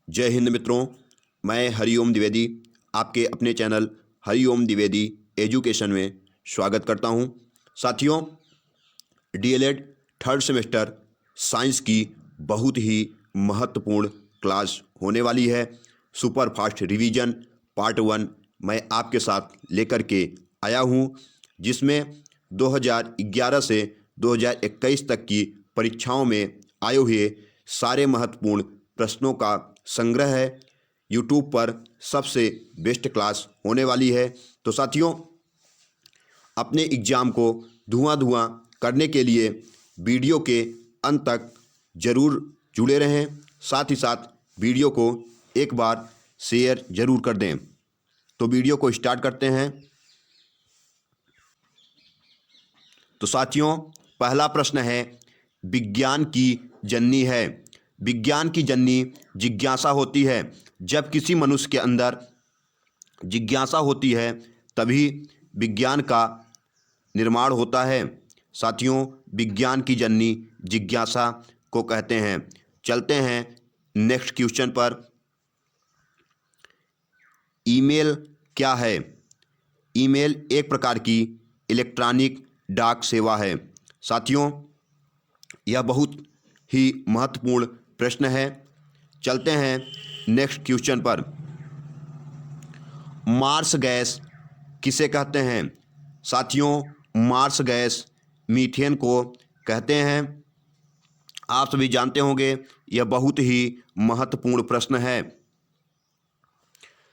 जय हिंद मित्रों, मैं हरिओम द्विवेदी आपके अपने चैनल हरिओम द्विवेदी एजुकेशन में स्वागत करता हूं। साथियों, डीएलएड थर्ड सेमेस्टर साइंस की बहुत ही महत्वपूर्ण क्लास होने वाली है। सुपर फास्ट रिवीजन पार्ट 1 मैं आपके साथ लेकर के आया हूं, जिसमें 2011 से 2021 तक की परीक्षाओं में आए हुए सारे महत्वपूर्ण प्रश्नों का संग्रह है। यूट्यूब पर सबसे बेस्ट क्लास होने वाली है। तो साथियों, अपने एग्ज़ाम को धुआं करने के लिए वीडियो के अंत तक ज़रूर जुड़े रहें। साथ ही साथ वीडियो को एक बार शेयर ज़रूर कर दें। तो वीडियो को स्टार्ट करते हैं। तो साथियों, पहला प्रश्न है, विज्ञान की जननी है। विज्ञान की जननी जिज्ञासा होती है। जब किसी मनुष्य के अंदर जिज्ञासा होती है तभी विज्ञान का निर्माण होता है। साथियों, विज्ञान की जननी जिज्ञासा को कहते हैं। चलते हैं नेक्स्ट क्वेश्चन पर। ईमेल क्या है? ईमेल एक प्रकार की इलेक्ट्रॉनिक डाक सेवा है। साथियों, यह बहुत ही महत्वपूर्ण प्रश्न है। चलते हैं नेक्स्ट क्वेश्चन पर। मार्स गैस किसे कहते हैं? साथियों, मार्स गैस मीथेन को कहते हैं। आप सभी जानते होंगे, यह बहुत ही महत्वपूर्ण प्रश्न है।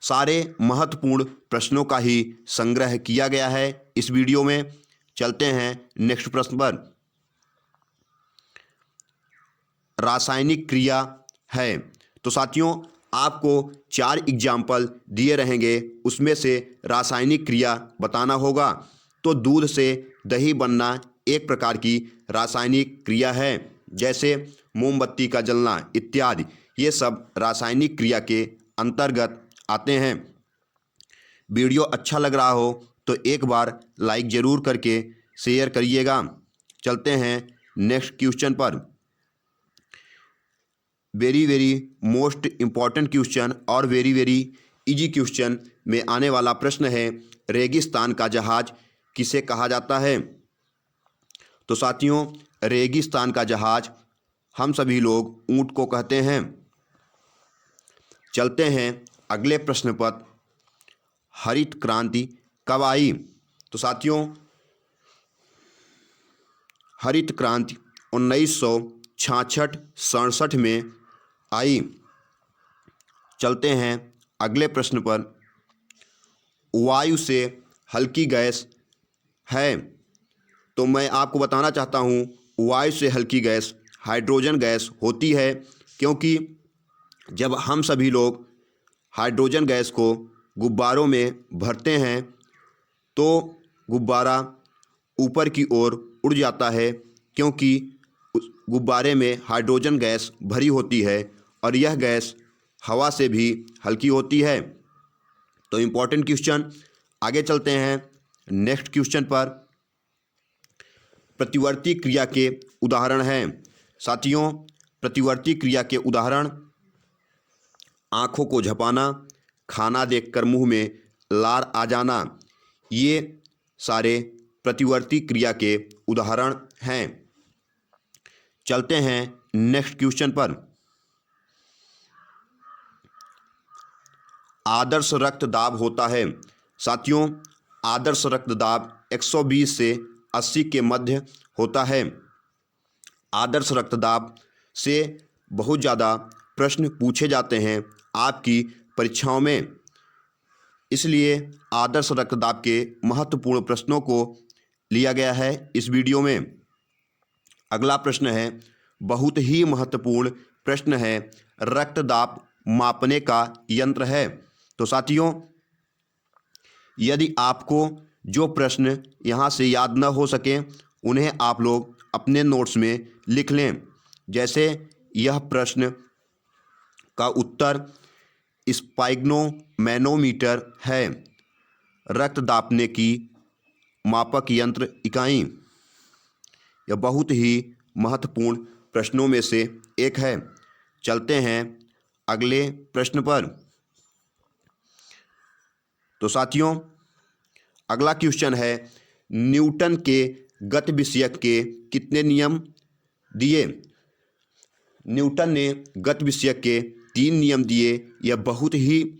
सारे महत्वपूर्ण प्रश्नों का ही संग्रह किया गया है इस वीडियो में। चलते हैं नेक्स्ट प्रश्न पर। रासायनिक क्रिया है। तो साथियों, आपको 4 एग्जाम्पल दिए रहेंगे, उसमें से रासायनिक क्रिया बताना होगा। तो दूध से दही बनना एक प्रकार की रासायनिक क्रिया है, जैसे मोमबत्ती का जलना इत्यादि। ये सब रासायनिक क्रिया के अंतर्गत आते हैं। वीडियो अच्छा लग रहा हो तो एक बार लाइक ज़रूर करके शेयर करिएगा। चलते हैं नेक्स्ट क्वेश्चन पर। वेरी मोस्ट इम्पॉर्टेंट क्वेश्चन और वेरी इजी क्वेश्चन में आने वाला प्रश्न है, रेगिस्तान का जहाज किसे कहा जाता है? तो साथियों, रेगिस्तान का जहाज हम सभी लोग ऊंट को कहते हैं। चलते हैं अगले प्रश्न पर। हरित क्रांति कब आई? तो साथियों, हरित क्रांति 1966-67 में आई। चलते हैं अगले प्रश्न पर। वायु से हल्की गैस है। तो मैं आपको बताना चाहता हूँ, वायु से हल्की गैस हाइड्रोजन गैस होती है, क्योंकि जब हम सभी लोग हाइड्रोजन गैस को गुब्बारों में भरते हैं तो गुब्बारा ऊपर की ओर उड़ जाता है, क्योंकि उस गुब्बारे में हाइड्रोजन गैस भरी होती है और यह गैस हवा से भी हल्की होती है। तो इम्पॉर्टेंट क्वेश्चन। आगे चलते हैं नेक्स्ट क्वेश्चन पर। प्रतिवर्ती क्रिया के उदाहरण हैं। साथियों, प्रतिवर्ती क्रिया के उदाहरण आँखों को झपकाना, खाना देखकर मुंह में लार आ जाना, ये सारे प्रतिवर्ती क्रिया के उदाहरण हैं। चलते हैं नेक्स्ट क्वेश्चन पर। आदर्श रक्तदाब होता है। साथियों, आदर्श रक्तदाब 120 से 80 के मध्य होता है। आदर्श रक्तदाब से बहुत ज़्यादा प्रश्न पूछे जाते हैं आपकी परीक्षाओं में, इसलिए आदर्श रक्तदाब के महत्वपूर्ण प्रश्नों को लिया गया है इस वीडियो में। अगला प्रश्न है, बहुत ही महत्वपूर्ण प्रश्न है, रक्तदाब मापने का यंत्र है। तो साथियों, यदि आपको जो प्रश्न यहाँ से याद न हो सके उन्हें आप लोग अपने नोट्स में लिख लें। जैसे यह प्रश्न का उत्तर स्पाइग्नोमैनोमीटर है, रक्त दापने की मापक यंत्र इकाई। यह बहुत ही महत्वपूर्ण प्रश्नों में से एक है। चलते हैं अगले प्रश्न पर। तो साथियों, अगला क्वेश्चन है, न्यूटन के गति विषयक के कितने नियम दिए? न्यूटन ने गति विषयक के 3 नियम दिए। यह बहुत ही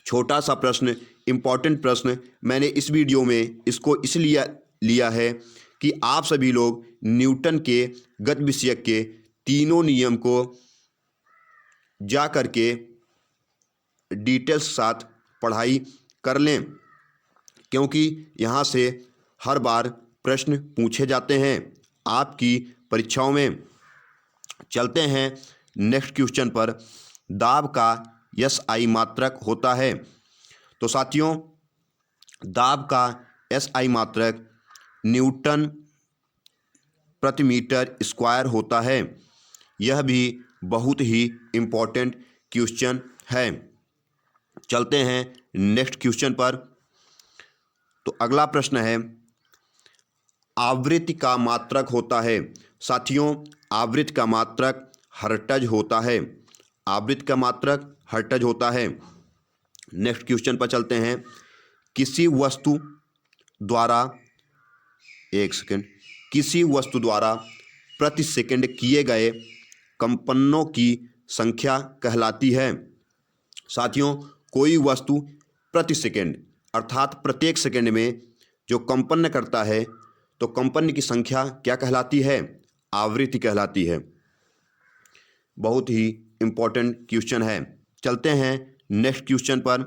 छोटा सा प्रश्न, इम्पॉर्टेंट प्रश्न, मैंने इस वीडियो में इसको इसलिए लिया है कि आप सभी लोग न्यूटन के गति विषयक के तीनों नियम को जा कर के डिटेल्स के साथ पढ़ाई कर लें, क्योंकि यहाँ से हर बार प्रश्न पूछे जाते हैं आपकी परीक्षाओं में। चलते हैं नेक्स्ट क्वेश्चन पर। दाब का SI मात्रक होता है। तो साथियों, दाब का SI मात्रक न्यूटन प्रति मीटर स्क्वायर होता है। यह भी बहुत ही इम्पोर्टेंट क्वेश्चन है। चलते हैं नेक्स्ट क्वेश्चन पर। तो अगला प्रश्न है, आवृत्ति का मात्रक होता है। साथियों, आवृत्ति का मात्रक हर्ट्ज होता है। आवृत्ति का मात्रक हर्ट्ज होता है। नेक्स्ट क्वेश्चन पर चलते हैं। किसी वस्तु द्वारा प्रति सेकंड किए गए कंपनों की संख्या कहलाती है। साथियों, कोई वस्तु प्रति सेकंड अर्थात प्रत्येक सेकंड में जो कंपन करता है, तो कंपन की संख्या क्या कहलाती है? आवृत्ति कहलाती है। बहुत ही इम्पोर्टेंट क्वेश्चन है। चलते हैं नेक्स्ट क्वेश्चन पर।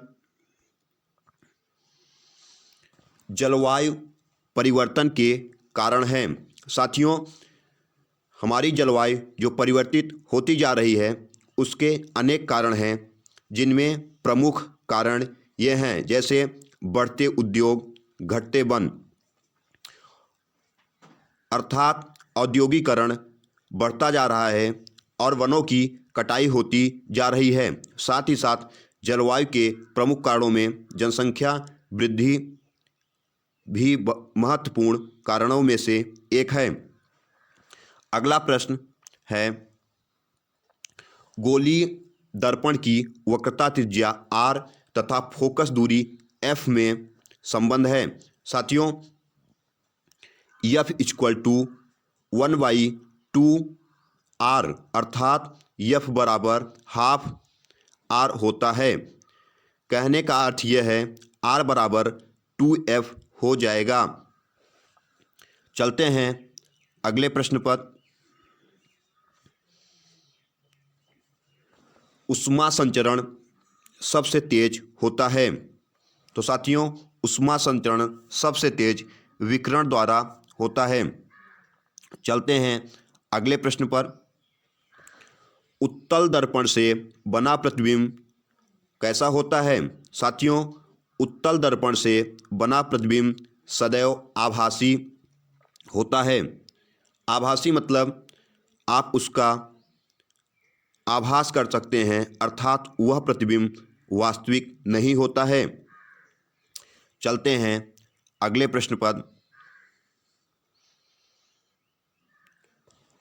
जलवायु परिवर्तन के कारण है। साथियों, हमारी जलवायु जो परिवर्तित होती जा रही है, उसके अनेक कारण हैं, जिनमें प्रमुख कारण ये हैं, जैसे बढ़ते उद्योग, घटते वन, अर्थात औद्योगिकरण बढ़ता जा रहा है और वनों की कटाई होती जा रही है। साथ ही साथ जलवायु के प्रमुख कारणों में जनसंख्या वृद्धि भी महत्वपूर्ण कारणों में से एक है। अगला प्रश्न है, गोलीय दर्पण की वक्रता त्रिज्या r तथा फोकस दूरी f में संबंध है। साथियों, f = 1/2r अर्थात f बराबर हाफ r होता है। कहने का अर्थ यह है r बराबर 2f हो जाएगा। चलते हैं अगले प्रश्न पर। ऊष्मा संचरण सबसे तेज होता है। तो साथियों, ऊष्मा संचरण सबसे तेज विकिरण द्वारा होता है। चलते हैं अगले प्रश्न पर। उत्तल दर्पण से बना प्रतिबिंब कैसा होता है? साथियों, उत्तल दर्पण से बना प्रतिबिंब सदैव आभासी होता है। आभासी मतलब आप उसका आभास कर सकते हैं, अर्थात वह प्रतिबिंब वास्तविक नहीं होता है। चलते हैं अगले प्रश्न पर।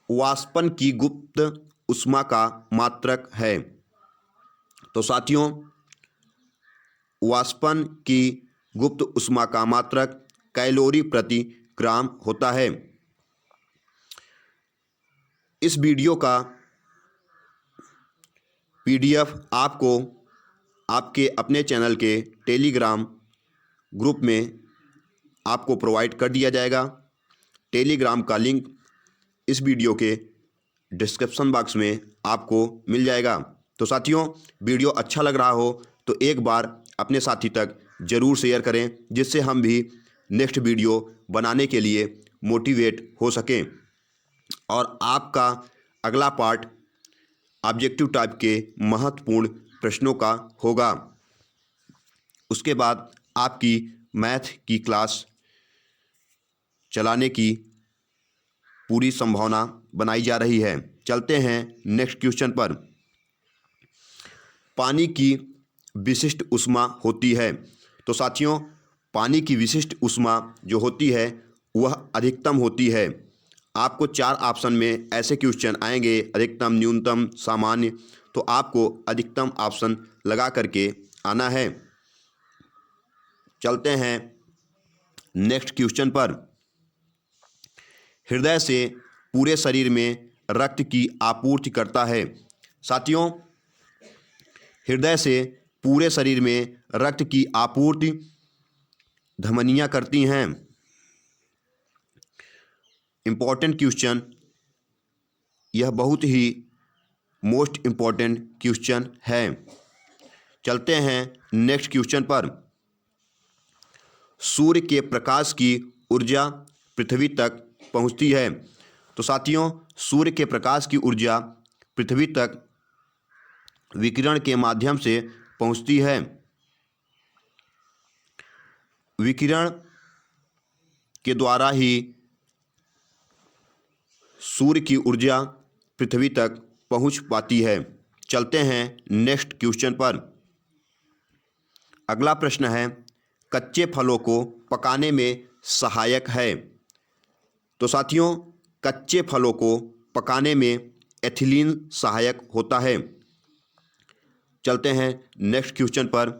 वाष्पन की गुप्त ऊष्मा का मात्रक है। तो साथियों, वाष्पन की गुप्त ऊष्मा का मात्रक कैलोरी प्रति ग्राम होता है। इस वीडियो का PDF आपको आपके अपने चैनल के टेलीग्राम ग्रुप में आपको प्रोवाइड कर दिया जाएगा। टेलीग्राम का लिंक इस वीडियो के डिस्क्रिप्शन बॉक्स में आपको मिल जाएगा। तो साथियों, वीडियो अच्छा लग रहा हो तो एक बार अपने साथी तक ज़रूर शेयर करें, जिससे हम भी नेक्स्ट वीडियो बनाने के लिए मोटिवेट हो सकें और आपका अगला पार्ट ऑब्जेक्टिव टाइप के महत्वपूर्ण प्रश्नों का होगा। उसके बाद आपकी मैथ की क्लास चलाने की पूरी संभावना बनाई जा रही है। चलते हैं नेक्स्ट क्वेश्चन पर। पानी की विशिष्ट ऊष्मा होती है। तो साथियों, पानी की विशिष्ट ऊष्मा जो होती है वह अधिकतम होती है। आपको 4 ऑप्शन में ऐसे क्वेश्चन आएंगे, अधिकतम, न्यूनतम, सामान्य। तो आपको अधिकतम ऑप्शन लगा करके आना है। चलते हैं नेक्स्ट क्वेश्चन पर। हृदय से पूरे शरीर में रक्त की आपूर्ति करता है। साथियों, हृदय से पूरे शरीर में रक्त की आपूर्ति धमनियाँ करती हैं। इम्पॉर्टेंट क्वेश्चन, यह बहुत ही मोस्ट इम्पॉर्टेंट क्वेश्चन है। चलते हैं नेक्स्ट क्वेश्चन पर। सूर्य के प्रकाश की ऊर्जा पृथ्वी तक पहुंचती है। तो साथियों, सूर्य के प्रकाश की ऊर्जा पृथ्वी तक विकिरण के माध्यम से पहुंचती है। विकिरण के द्वारा ही सूर्य की ऊर्जा पृथ्वी तक पहुंच पाती है। चलते हैं नेक्स्ट क्वेश्चन पर। अगला प्रश्न है, कच्चे फलों को पकाने में सहायक है। तो साथियों, कच्चे फलों को पकाने में एथिलीन सहायक होता है। चलते हैं नेक्स्ट क्वेश्चन पर।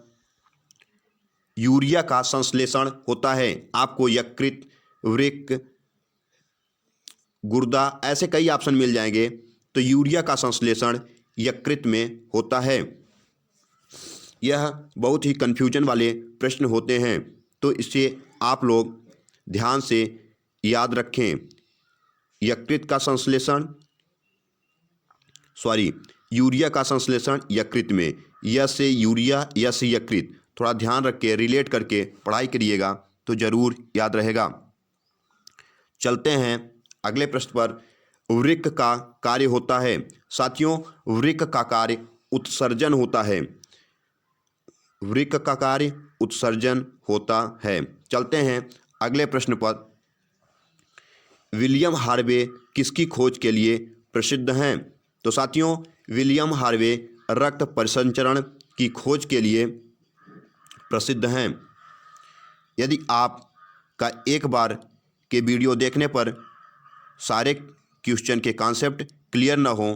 यूरिया का संश्लेषण होता है। आपको यकृत, वृक्क, गुर्दा ऐसे कई ऑप्शन मिल जाएंगे। तो यूरिया का संश्लेषण यकृत में होता है। यह बहुत ही कन्फ्यूजन वाले प्रश्न होते हैं, तो इसे आप लोग ध्यान से याद रखें। यकृत का संश्लेषण यूरिया का संश्लेषण यकृत में। य से यूरिया, य से यकृत। थोड़ा ध्यान रख के रिलेट करके पढ़ाई करिएगा तो ज़रूर याद रहेगा। चलते हैं अगले प्रश्न पर। वृक्क का कार्य होता है। साथियों, वृक्क का कार्य उत्सर्जन होता है। वृक्क का कार्य उत्सर्जन होता है। चलते हैं अगले प्रश्न पर। विलियम हार्वे किसकी खोज के लिए प्रसिद्ध हैं? तो साथियों, विलियम हार्वे रक्त परिसंचरण की खोज के लिए प्रसिद्ध हैं। यदि आपका एक बार के वीडियो देखने पर सारे क्वेश्चन के कॉन्सेप्ट क्लियर ना हो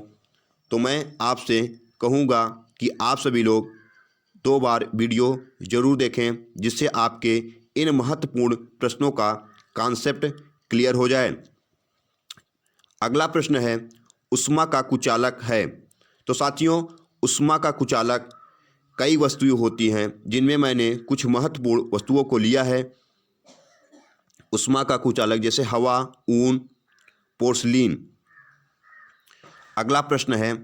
तो मैं आपसे कहूँगा कि आप सभी लोग 2 बार वीडियो ज़रूर देखें, जिससे आपके इन महत्वपूर्ण प्रश्नों का कॉन्सेप्ट क्लियर हो जाए। अगला प्रश्न है, ऊष्मा का कुचालक है। तो साथियों, ऊष्मा का कुचालक कई वस्तुएं होती हैं, जिनमें मैंने कुछ महत्वपूर्ण वस्तुओं को लिया है। ऊष्मा का कुचालक जैसे हवा, ऊन, पोर्सिलीन। अगला प्रश्न है,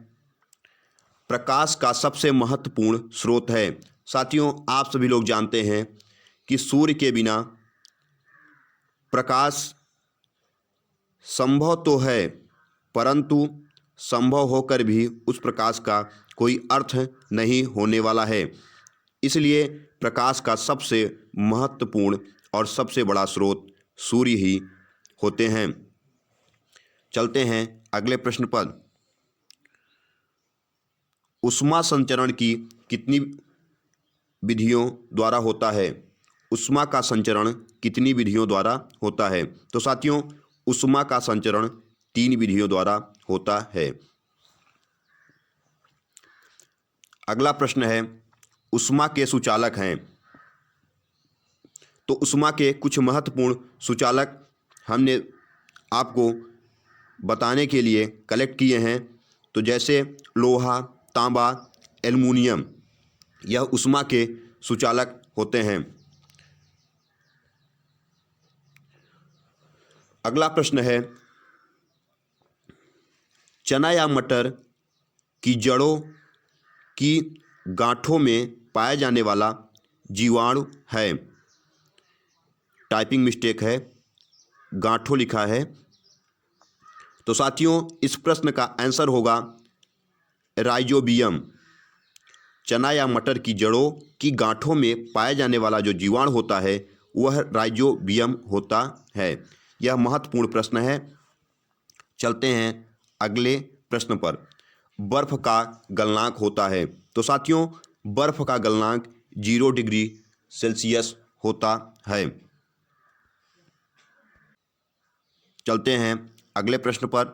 प्रकाश का सबसे महत्वपूर्ण स्रोत है। साथियों, आप सभी लोग जानते हैं कि सूर्य के बिना प्रकाश संभव तो है, परंतु संभव होकर भी उस प्रकाश का कोई अर्थ नहीं होने वाला है। इसलिए प्रकाश का सबसे महत्वपूर्ण और सबसे बड़ा स्रोत सूर्य ही होते हैं। चलते हैं अगले प्रश्न पर। ऊष्मा संचरण की कितनी विधियों द्वारा होता है? ऊष्मा का संचरण कितनी विधियों द्वारा होता है? तो साथियों, ऊष्मा का संचरण 3 विधियों द्वारा होता है। अगला प्रश्न है, ऊष्मा के सुचालक हैं। तो ऊष्मा के कुछ महत्वपूर्ण सुचालक हमने आपको बताने के लिए कलेक्ट किए हैं। तो जैसे लोहा, तांबा, एल्युमिनियम, यह ऊष्मा के सुचालक होते हैं। अगला प्रश्न है, चना या मटर की जड़ों की गांठों में पाया जाने वाला जीवाणु है। टाइपिंग मिस्टेक है, गांठों लिखा है। तो साथियों, इस प्रश्न का आंसर होगा राइजोबियम। चना या मटर की जड़ों की गांठों में पाया जाने वाला जो जीवाणु होता है वह राइजोबियम होता है। यह महत्वपूर्ण प्रश्न है। चलते हैं अगले प्रश्न पर। बर्फ का गलनांक होता है। तो साथियों, बर्फ का गलनांक 0 डिग्री सेल्सियस होता है। चलते हैं अगले प्रश्न पर।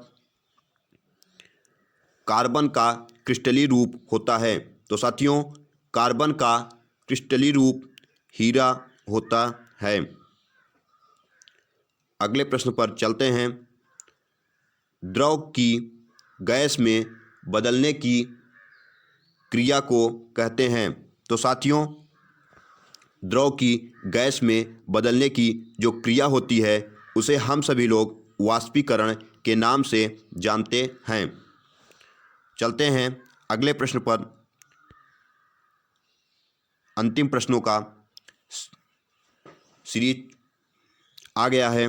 कार्बन का क्रिस्टलीय रूप होता है? तो साथियों, कार्बन का क्रिस्टलीय रूप हीरा होता है। अगले प्रश्न पर चलते हैं। द्रव की गैस में बदलने की क्रिया को कहते हैं? तो साथियों, द्रव की गैस में बदलने की जो क्रिया होती है उसे हम सभी लोग वाष्पीकरण के नाम से जानते हैं। चलते हैं अगले प्रश्न पर। अंतिम प्रश्नों का सीरीज आ गया है।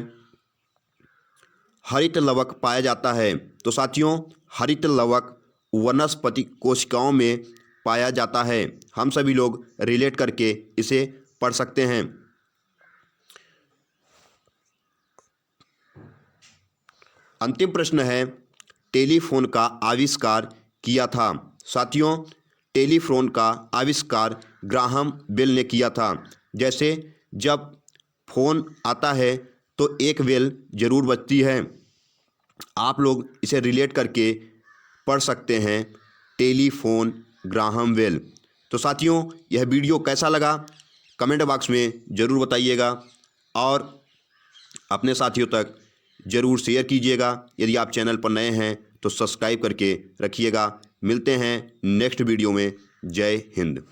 हरित लवक पाया जाता है? तो साथियों, हरित लवक वनस्पति कोशिकाओं में पाया जाता है। हम सभी लोग रिलेट करके इसे पढ़ सकते हैं। अंतिम प्रश्न है, टेलीफोन का आविष्कार किया था? साथियों, टेलीफोन का आविष्कार ग्राहम बेल ने किया था। जैसे जब फ़ोन आता है तो एक बेल ज़रूर बजती है। आप लोग इसे रिलेट करके पढ़ सकते हैं, टेलीफोन ग्राहम बेल। तो साथियों, यह वीडियो कैसा लगा कमेंट बॉक्स में ज़रूर बताइएगा और अपने साथियों तक ज़रूर शेयर कीजिएगा। यदि आप चैनल पर नए हैं तो सब्सक्राइब करके रखिएगा। मिलते हैं नेक्स्ट वीडियो में। जय हिंद।